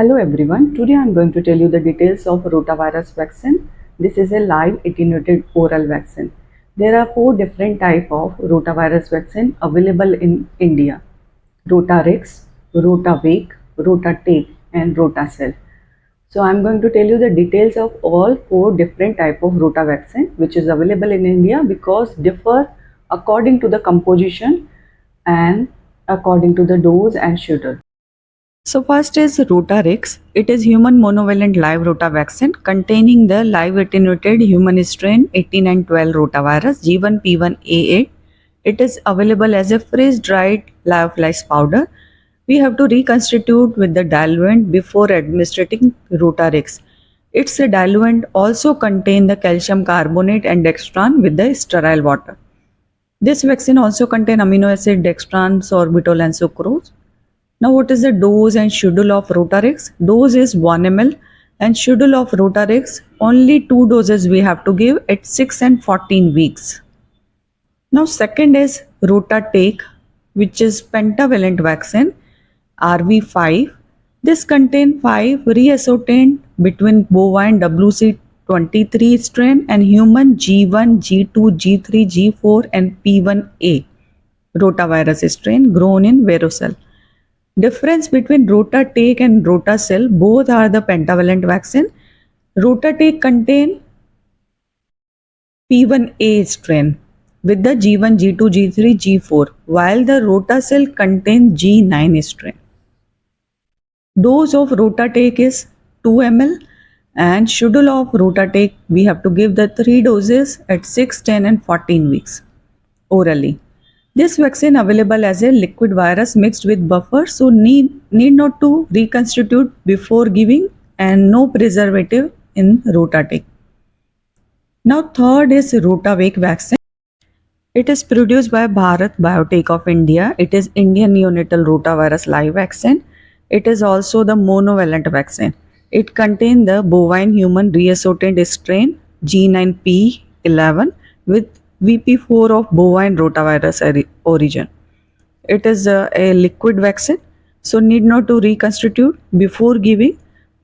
Hello everyone, today I am going to tell you the details of rotavirus vaccine. This is a live attenuated oral vaccine. There are 4 different types of rotavirus vaccine available in India: Rotarix, Rotavac, Rotatec and Rotacell. So I am going to tell you the details of all 4 different types of rotavaccine which is available in India because differ according to the composition and according to the dose and schedule. So first is Rotarix. It is human monovalent live rotavaccine containing the live attenuated human strain 8912 rotavirus G1P1A8. It is available as a freeze-dried lyophilized powder. We have to reconstitute with the diluent before administering Rotarix. Its diluent also contain the calcium carbonate and dextran with the sterile water. This vaccine also contain amino acid, dextran, sorbitol and sucrose. Now what is the dose and schedule of Rotarix? Dose is 1 ml and schedule of Rotarix only 2 doses we have to give at 6 and 14 weeks. Now second is Rotatec, which is pentavalent vaccine RV5. This contains 5 reassortant between bovine WC23 strain and human G1, G2, G3, G4 and P1A rotavirus strain grown in Verocell. Difference between Rotatec and Rotacell, both are the pentavalent vaccine. Rotatec contain P1A strain with the G1, G2, G3, G4, while the Rotacell contain G9 strain. Dose of Rotatec is 2 ml and schedule of Rotatec we have to give the 3 doses at 6, 10 and 14 weeks orally. This vaccine available as a liquid virus mixed with buffer, so need not to reconstitute before giving and no preservative in Rotatec. Now third is Rotavac vaccine. It is produced by Bharat Biotech of India. It is Indian neonatal rotavirus live vaccine. It is also the monovalent vaccine. It contains the bovine human reassortant strain G9P11 with VP4 of bovine rotavirus origin. It is a liquid vaccine, so need not to reconstitute before giving.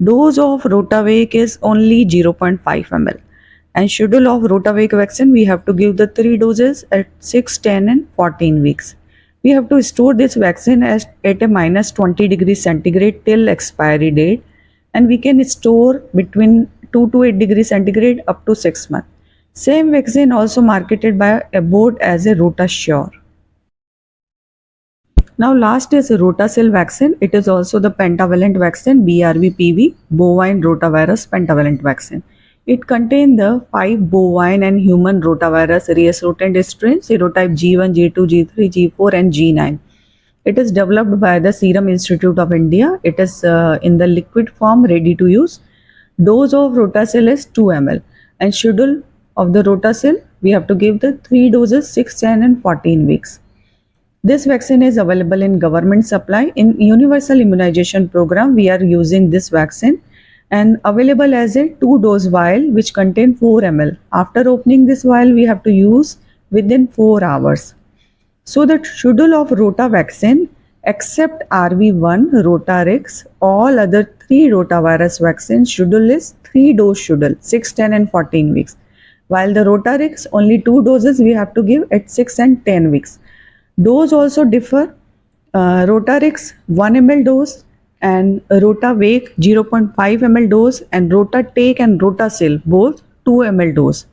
Dose of Rotavac is only 0.5 ml. And schedule of Rotavac vaccine, we have to give the 3 doses at 6, 10 and 14 weeks. We have to store this vaccine at a minus 20 degrees centigrade till expiry date, and we can store between 2 to 8 degrees centigrade up to 6 months. Same vaccine also marketed by Abbott as a RotaSure. Now last is Rotacell vaccine. It is also the pentavalent vaccine BRVPV, bovine rotavirus pentavalent vaccine. It contains the 5 bovine and human rotavirus reassortant strains serotype G1, G2, G3, G4 and G9. It is developed by the Serum Institute of India. It is in the liquid form ready to use. Dose of Rotacell is 2 ml and schedule of the Rotacell we have to give the 3 doses 6, 10 and 14 weeks. This vaccine is available in government supply. In universal immunization program, we are using this vaccine and available as a 2-dose vial which contain 4 ml. After opening this vial, we have to use within 4 hours. So the schedule of Rota vaccine except RV1, Rotarix, all other 3 rotavirus vaccines schedule is 3-dose schedule, 6, 10 and 14 weeks. While the Rotarix only 2 doses we have to give at 6 and 10 weeks. Dose also differ. Rotarix 1 ml dose and Rotavac 0.5 ml dose and Rotatec and Rotacell both 2 ml dose.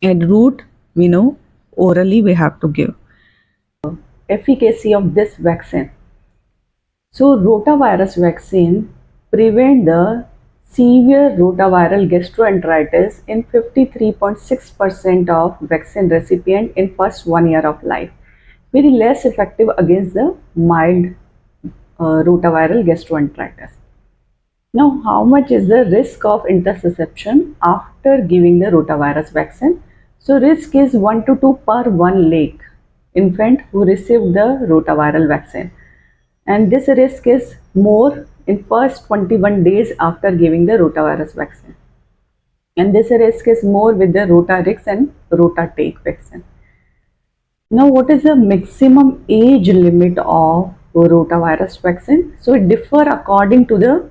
And route we know orally we have to give. Efficacy of this vaccine. So rotavirus vaccine prevent the severe rotaviral gastroenteritis in 53.6% of vaccine recipient in first 1 year of life. Very less effective against the mild rotaviral gastroenteritis. Now, how much is the risk of intussusception after giving the rotavirus vaccine? So, risk is 1 to 2 per 1 lakh infant who received the rotaviral vaccine, and this risk is more in first 21 days after giving the rotavirus vaccine, and this risk is more with the Rotarix and Rotatec vaccine. Now, what is the maximum age limit of rotavirus vaccine? So, it differ according to the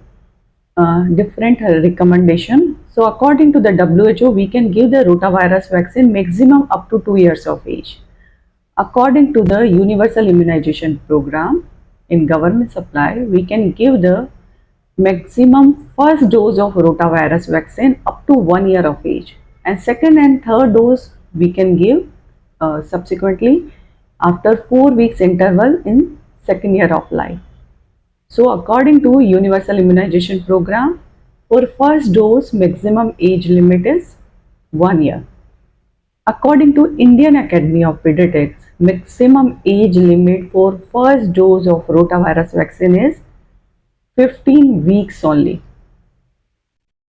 different recommendation. So according to the WHO, we can give the rotavirus vaccine maximum up to 2 years of age. According to the Universal Immunization Program in government supply, we can give the maximum first dose of rotavirus vaccine up to 1 year of age, and second and third dose we can give subsequently after 4 weeks interval in second year of life. So according to Universal Immunization Program, for first dose maximum age limit is 1 year. According to Indian Academy of Pediatrics, maximum age limit for first dose of rotavirus vaccine is 15 weeks only.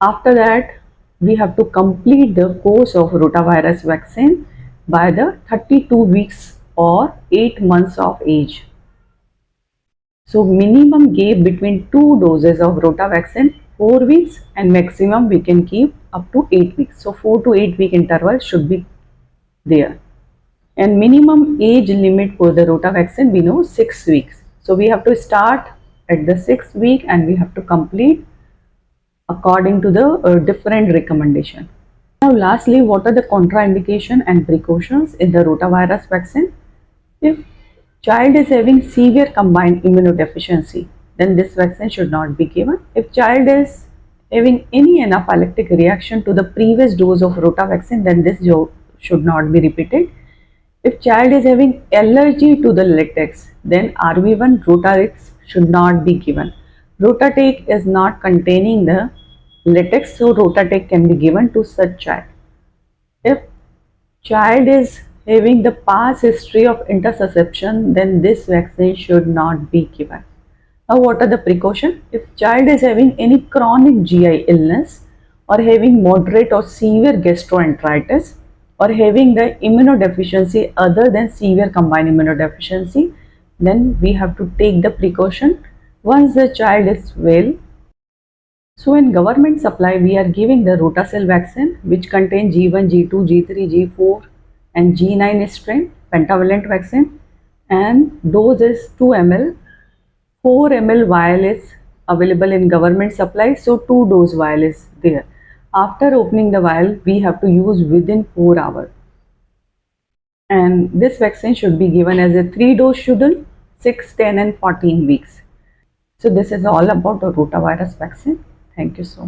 After that, we have to complete the course of rotavirus vaccine by the 32 weeks or 8 months of age. So minimum gave between 2 doses of rota vaccine 4 weeks, and maximum we can keep up to 8 weeks. So 4 to 8 week interval should be there. And minimum age limit for the rota vaccine we know 6 weeks. So we have to start at the 6th week and we have to complete according to the different recommendation. Now lastly, what are the contraindication and precautions in the rotavirus vaccine? If child is having severe combined immunodeficiency, then this vaccine should not be given. If child is having any anaphylactic reaction to the previous dose of rota vaccine, then this should not be repeated. If child is having allergy to the latex, then RV1 Rotarix should not be given. Rotatec is not containing the latex, so Rotatec can be given to such child. If child is having the past history of intussusception, then this vaccine should not be given. Now, what are the precautions? If child is having any chronic GI illness or having moderate or severe gastroenteritis or having the immunodeficiency other than severe combined immunodeficiency, then we have to take the precaution once the child is well. So in government supply, we are giving the Rotacell vaccine, which contains G1, G2, G3, G4 and G9 strain pentavalent vaccine, and dose is 2 ml. 4 ml vial is available in government supply, so 2 dose vial is there. After opening the vial, we have to use within 4 hours. And this vaccine should be given as a 3-dose schedule, 6, 10 and 14 weeks. So this is all about the rotavirus vaccine. Thank you so much.